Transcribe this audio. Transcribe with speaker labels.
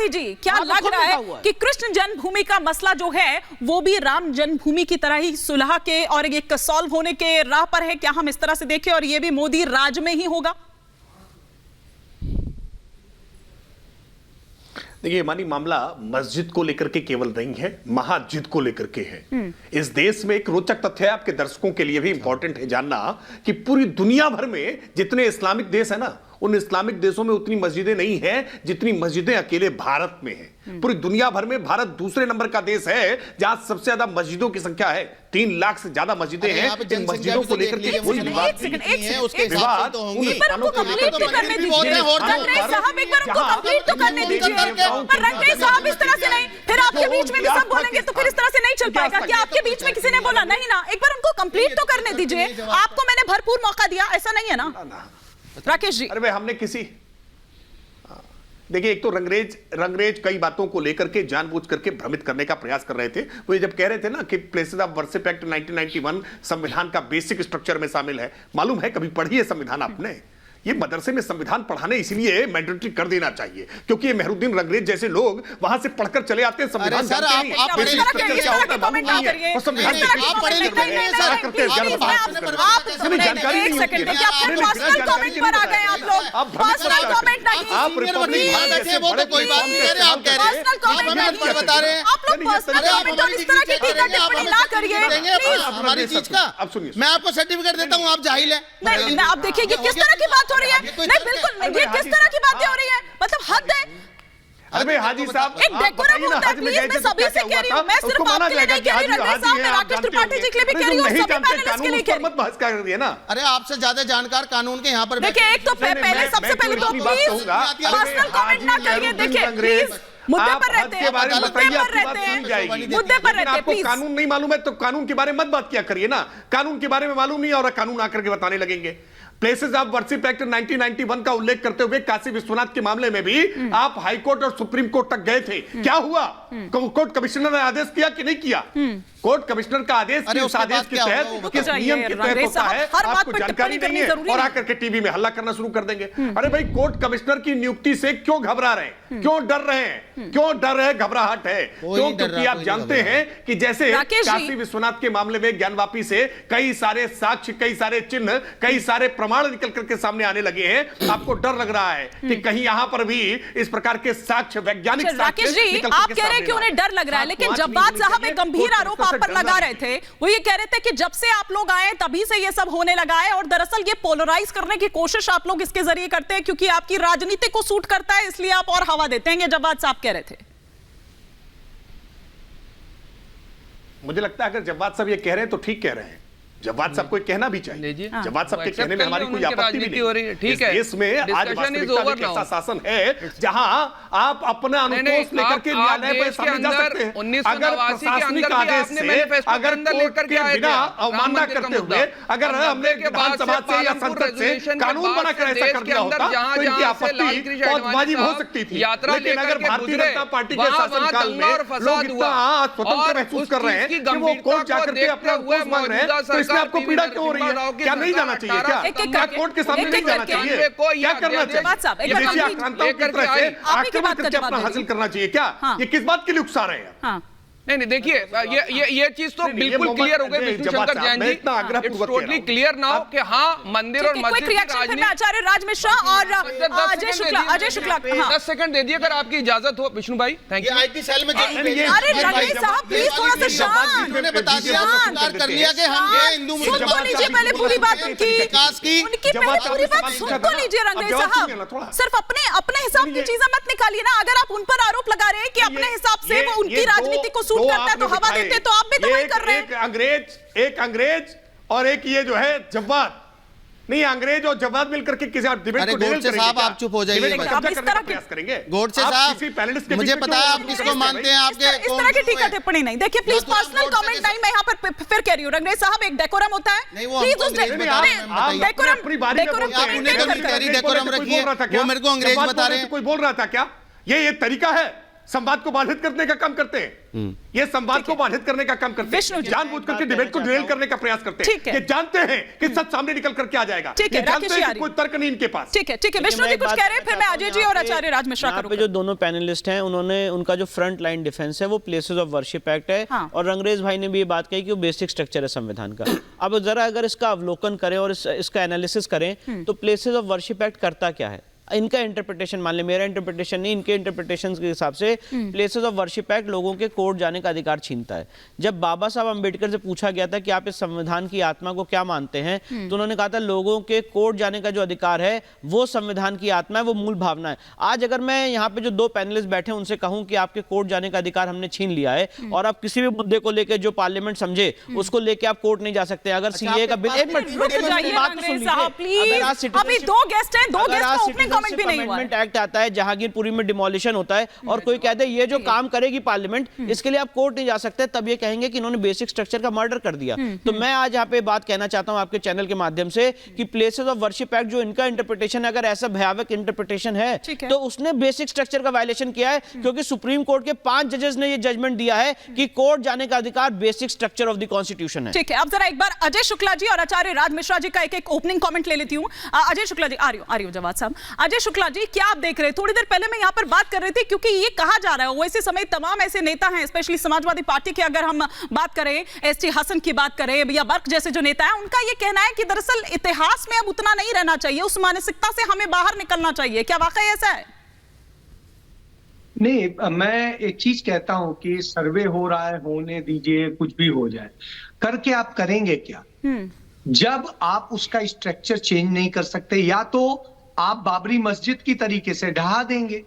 Speaker 1: त्रिपाठी जी, क्या लग रहा है कि कृष्ण जन्मभूमि का मसला जो है वो भी राम जन्मभूमि की तरह ही सुलह के और एक सॉल्व होने के राह पर है? क्या हम इस तरह से देखें और ये भी मोदी राज में ही होगा?
Speaker 2: देखिए मानी मामला मस्जिद को लेकर के केवल नहीं है, महाजिद को लेकर के है। इस देश में एक रोचक तथ्य है, आपके दर्शकों के लिए भी इंपॉर्टेंट है जानना, कि पूरी दुनिया भर में जितने इस्लामिक देश है ना, उन इस्लामिक देशों में उतनी मस्जिदें नहीं हैं जितनी मस्जिदें अकेले भारत में हैं। पूरी दुनिया भर में भारत दूसरे नंबर का देश है जहां सबसे ज्यादा मस्जिदों की संख्या है। 3 लाख से ज्यादा मस्जिदें हैं। इन मस्जिदों को लेकर के कोई विवाद नहीं है, उसके विवाद
Speaker 1: उनको कंप्लीट तो करने दीजिए। रंगरेज साहब एक बार उनको कंप्लीट तो करने दीजिए। पर रंगरेज साहब इस तरह से नहीं, फिर आपके बीच में भी सब बोलेंगे तो फिर इस तरह से नहीं चल पाएगा। क्या आपके बीच में किसी ने बोला नहीं ना? एक बार उनको कंप्लीट तो करने दीजिए। आपको मैंने भरपूर मौका दिया, ऐसा नहीं है ना राकेश जी?
Speaker 2: अरे भाई हमने किसी, देखिए एक तो रंगरेज कई बातों को लेकर के जानबूझ करके भ्रमित करने का प्रयास कर रहे थे। वो जब कह रहे थे ना कि प्लेसेस ऑफ वर्शिप एक्ट 1991 संविधान का बेसिक स्ट्रक्चर में शामिल है, मालूम है कभी पढ़ी है संविधान आपने? ये मदरसे में संविधान पढ़ाने इसलिए मैंडेटरी कर देना चाहिए क्योंकि ये मेहरुद्दीन रंगरेज जैसे लोग वहां से पढ़कर चले आते हैं। संविधान
Speaker 3: मैं आपको सर्टिफिकेट देता हूँ, आप जाहिल है।
Speaker 1: आप देखिए किस तरह की बात हो रही है। नहीं बिल्कुल नहीं, ये किस तरह की बातें हो रही है? मतलब हद है।
Speaker 2: अरे हाजी साहब
Speaker 1: एक डेकोरम होता है, प्लीज मैं सभी से कह रही हूं, मैं सिर्फ आपके लिए नहीं कह रही, रंगरेज साहब मैं राकेश त्रिपाठी जी के लिए भी कह रही हूं, सभी पैनलिस्ट के लिए कह रही हूं।
Speaker 2: मत बहस कर रही है ना।
Speaker 3: अरे आपसे ज्यादा जानकार कानून के यहाँ पर
Speaker 1: देखिए, एक तो पहले सबसे पहले तो प्लीज पर्सनल कमेंट ना करिए। देखिए प्लीज मुद्दे पर रहते हैं, मुद्दे पर रहते हैं।
Speaker 2: आपको कानून नहीं मालूम है तो कानून के बारे में मत बात किया करिए ना। कानून के बारे में मालूम नहीं और कानून आकर के बताने लगेंगे। प्लेसेस ऑफ वर्शिप एक्ट 1991 का उल्लेख करते हुए काशी विश्वनाथ के मामले में भी आप हाई कोर्ट और सुप्रीम कोर्ट तक गए थे। क्या हुआ? कोर्ट कमिश्नर ने आदेश किया कि नहीं किया? कोर्ट कमिश्नर का आदेश किस आदेश के तहत, किस नियम के तहत होता है, आपको जानकारी नहीं है और आकर के टीवी में हल्ला करना शुरू कर देंगे। अरे भाई, कोर्ट कमिश्नर की नियुक्ति से क्यों घबरा रहे हैं? क्यों डर रहे हैं? क्यों डर रहे? घबराहट है क्यों? क्योंकि आप जानते हैं कि जैसे काशी विश्वनाथ के मामले में ज्ञानवापी से कई सारे साक्ष्य, कई सारे चिन्ह, कई सारे प्रमाण निकल करके सामने आने लगे हैं। आपको डर लग रहा है कि कहीं यहां पर भी इस प्रकार के साक्ष्य, वैज्ञानिक
Speaker 1: राकेश जी, आप कह रहे हैं कि उन्हें डर लग रहा है, लेकिन जब्बार साहब एक गंभीर आरोप आप पर लगा रहे थे। वो ये कह रहे थे कि जब से आप लोग आए तभी से ये सब होने लगा है और दरअसल ये पोलराइज करने की कोशिश आप लोग इसके जरिए करते हैं क्योंकि आपकी राजनीति को सूट करता है, इसलिए आप और हवा देते हैं। ये जब्बार साहब कह रहे थे।
Speaker 2: मुझे लगता है अगर जब्बार साहब ये कह रहे हैं तो ठीक कह रहे हैं। जब्बार साहब को कहना भी चाहिए। जब्बार साहब के कहने में हमारी कोई आपत्ति भी नहीं। ठीक है, इसमें आज वास्तविकता में ऐसा शासन है जहां आप अपना अनुतोष लेकर के न्यायालय पर सामने जा सकते हैं। अगर प्रशासनिक आदेश से, अगर कोर्ट के बिना अवमानना करते हुए अगर हमने विधानसभा से या संसद से कानून बनाकर ऐसा कर दिया होता तो इनकी आपत्ति बहुत वाजिब हो सकती थी। लेकिन अगर भारतीय जनता पार्टी के शासनकाल में लोग इतना स्वतंत्र महसूस कर रहे हैं कि वो कोर्ट जाकर के अपना अनुतोष मांग रहे हैं, तो आपको पीड़ा क्यों हो रही है? क्या नहीं जाना चाहिए? क्या कोर्ट के सामने नहीं जाना चाहिए? क्या करना चाहिए? ये आक्रांताओं की तरह से आक्रमण करके अपना हासिल करना चाहिए क्या? ये किस बात के लिए उकसा रहे हैं?
Speaker 4: नहीं देखिए, ये चीज तो बिल्कुल क्लियर हो गई Vishnu Shankar Jain ji. It's totally clear now कि हाँ, मंदिर और मस्जिद की राजनीति।
Speaker 1: आचार्य राज मिश्रा और अजय शुक्ला
Speaker 4: 10 सेकंड दे दिए अगर आपकी इजाजत हो विष्णु भाई। Thank you.
Speaker 3: आईटी सेल में
Speaker 1: अरे रंगरेज साहब प्लीज थोड़ा सा शांत।
Speaker 3: उन्होंने बता दिया, स्वीकार कर लिया कि हम ये हिंदू
Speaker 1: सुन तो लीजिए पहले पूरी बात उनकी पहले पूरी बात सुन तो लीजिए रंगरेज साहब। सिर्फ अपने हिसाब की चीजें मत निकालिए ना। अगर आप उन पर आरोप लगा रहे हैं कि अपने हिसाब से वो उनकी राजनीति को सूट करता है तो हवा देते, तो आप भी तो वही कर रहे हैं।
Speaker 2: एक अंग्रेज और एक ये जो है जव्वाद, नहीं अंग्रेज और जव्वाद मिलकर के किसी डिबेट को
Speaker 3: गोडसे साहब आप चुप हो जाइए।
Speaker 2: प्रयास करेंगे
Speaker 3: गोडसे साहब, मुझे पता है आप किसको मानते हैं। आपके
Speaker 1: इस तरह की टीका टिप्पणी नहीं। देखिए प्लीज पर्सनल कमेंट नहीं। मैं यहाँ पर फिर कह रही हूँ रंगरेज साहब, एक डेकोरम होता है, प्लीज उस
Speaker 3: डेकोरम रखिए। वो मेरे को अंग्रेज बता रहे हैं।
Speaker 2: कोई बोल रहा था क्या? ये तरीका है संवाद को बाधित करने का काम करते हैं। ये संवाद को बाधित करने का काम करते हैं, जानबूझ करके डिबेट को डिरेल करने का प्रयास करते हैं। ये जानते हैं कि सच सामने निकल करके आ जाएगा, ये जानते हैं कि कोई तर्क नहीं इनके पास।
Speaker 1: ठीक है विष्णु जी कुछ कह रहे हैं, फिर मैं अजय जी और आचार्य राज मिश्रा
Speaker 5: पे जो दोनों पैनलिस्ट हैं उन्होंने उनका जो फ्रंट लाइन डिफेंस है वो प्लेसेस ऑफ वर्शिप एक्ट है, और रंगरेज भाई ने भी ये बात कही कि वो बेसिक स्ट्रक्चर है संविधान का। अब जरा अगर इसका अवलोकन करें और इसका एनालिसिस करें तो प्लेसेस ऑफ वर्शिप एक्ट करता क्या है। इनका इंटरप्रिटेशन मान ले, मेरा इंटरप्रिटेशन नहीं, इनके इंटरप्रिटेशन के हिसाब से प्लेसेस ऑफ वर्शिप एक्ट लोगों के कोर्ट जाने का अधिकार छीनता है। जब बाबा साहब अंबेडकर से पूछा गया था कि आप इस संविधान की आत्मा को क्या मानते हैं, तो उन्होंने कहा था लोगों के कोर्ट जाने का जो अधिकार है वो संविधान की आत्मा है, वो मूल भावना है। आज अगर मैं यहाँ पे जो दो पैनलिस्ट बैठे उनसे कहूं कि आपके कोर्ट जाने का अधिकार हमने छीन लिया है और आप किसी भी मुद्दे को लेकर जो पार्लियामेंट समझे उसको लेके आप कोर्ट नहीं जा सकते। अगर सीए का बिल, एक मिनट, अमेंडमेंट एक्ट आता है, जहांगीरपुरी में डिमोलिशन होता है और कोई कहता है ये जो काम करेगी पार्लियामेंट, इसके लिए आप कोर्ट नहीं जा सकते, तब ये कहेंगे कि इन्होंने बेसिक स्ट्रक्चर का मर्डर कर दिया। तो मैं आज यहाँ पे बात कहना चाहता हूं आपके चैनल के माध्यम से कि प्लेसेस ऑफ वर्शिप एक्ट जो इनका इंटरप्रिटेशन है, अगर ऐसा भयावह इंटरप्रिटेशन है तो उसने बेसिक स्ट्रक्चर का वायलेशन किया है, क्योंकि सुप्रीम कोर्ट के 5 जजेस ने ये जजमेंट दिया है कि कोर्ट जाने का अधिकार basic structure of the constitution है।
Speaker 1: ठीक है, अब जरा एक बार अजय शुक्ला जी और आचार्य राज मिश्रा जी का एक ओपनिंग कमेंट ले लेती हूं। अजय शुक्ला जी, आ रही हो जवाब साहब। अजय शुक्ला जी, क्या आप देख रहे हैं, थोड़ी देर पहले मैं यहां पर बात कर रही थी, क्योंकि ये कहा जा रहा है वैसे समय तमाम ऐसे नेता हैं, स्पेशली समाजवादी पार्टी के अगर हम बात करें, एसटी हसन की बात करें या बर्क जैसे जो नेता हैं, उनका ये कहना है कि दरअसल इतिहास में अब उतना नहीं रहना चाहिए, उस मानसिकता से हमें बाहर निकलना चाहिए। क्या वाकई ऐसा है?
Speaker 6: नहीं, मैं एक चीज कहता हूं कि सर्वे हो रहा है, होने दीजिए, कुछ भी हो जाए, करके आप करेंगे क्या जब आप उसका स्ट्रक्चर चेंज नहीं कर सकते? या तो आप बाबरी मस्जिद की तरीके से ढहा देंगे,